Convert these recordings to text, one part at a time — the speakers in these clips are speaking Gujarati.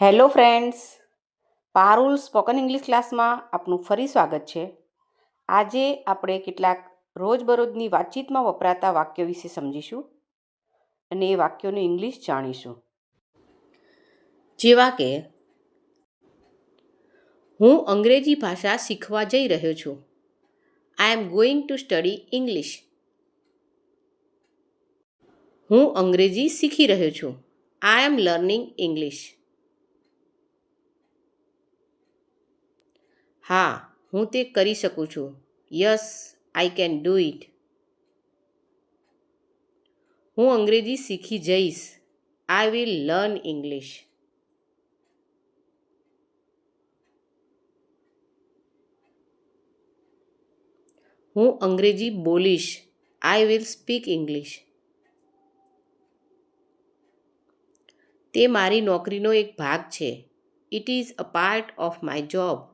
Hello friends, Parul spoken English ક્લાસમાં આપનું ફરી સ્વાગત છે. આજે આપણે કેટલાક રોજબરોજની વાતચીતમાં વપરાતા વાક્યો વિશે સમજીશું અને એ વાક્યોનું ઇંગ્લિશ જાણીશું. જેવા કે, હું અંગ્રેજી ભાષા શીખવા જઈ રહ્યો છું. I am going to study English. હું અંગ્રેજી શીખી રહ્યો છું. I am learning English. હા, હું તે કરી શકું છું. Yes, I can do it. હું અંગ્રેજી શીખી જઈશ. I will learn English. હું અંગ્રેજી બોલીશ. I will speak English. તે મારી નોકરીનો એક ભાગ છે. It is a part of my job.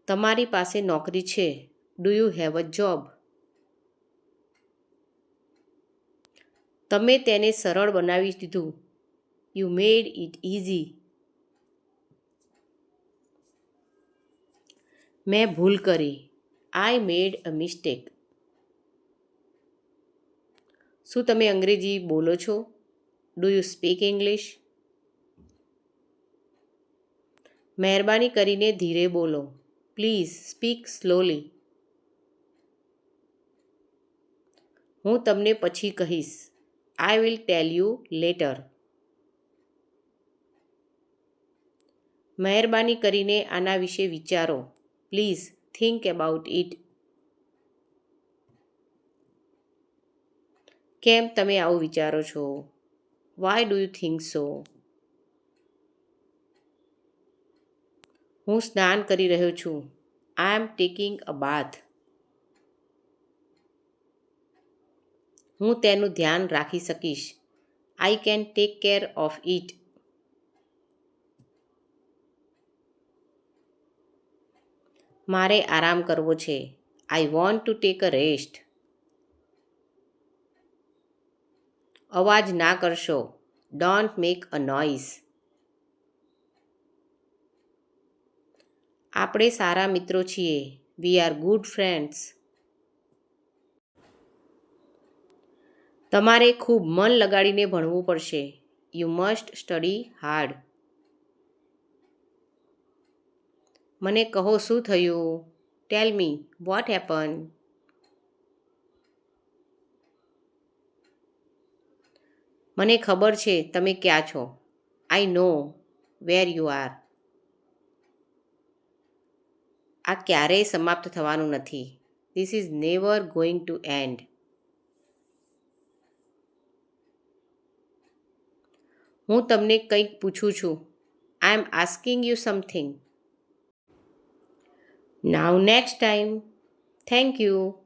તમારી પાસે નોકરી છે. Do you have a job? તમે તેને સરળ બનાવી દીધું. You made it easy. મેં ભૂલ કરી. આઈ મેડ અ મિસ્ટેક. શું તમે અંગ્રેજી બોલો છો? Do you speak English? મહેરબાની કરીને ધીરે બોલો. Please speak slowly. હું તમને પછી કહીશ. I will tell you letter. મહેરબાની કરીને આના વિશે વિચારો. Please think about it. કેમ તમે આવું વિચારો છો? Why do you think so? હું સ્નાન કરી રહ્યો છું. આઈ એમ ટેકિંગ અ બાથ. હું તેનું ધ્યાન રાખી શકીશ. I can take care of it. મારે આરામ કરવો છે. I want to take a rest. અવાજ ના કરશો. Don't make a noise. આપણે સારા મિત્રો છીએ. We are good friends. તમારે ખૂબ મન લગાડીને ભણવું પડશે. You must study hard. મને કહો શું થયું? ટેલ મી વોટ હેપન. મને ખબર છે તમે ક્યાં છો. આઈ નો વેર યુ આર. આ ક્યારેય સમાપ્ત થવાનું નથી. This is never going to end. હું તમને કંઈક પૂછું છું. I am asking you something. Now next time. Thank you.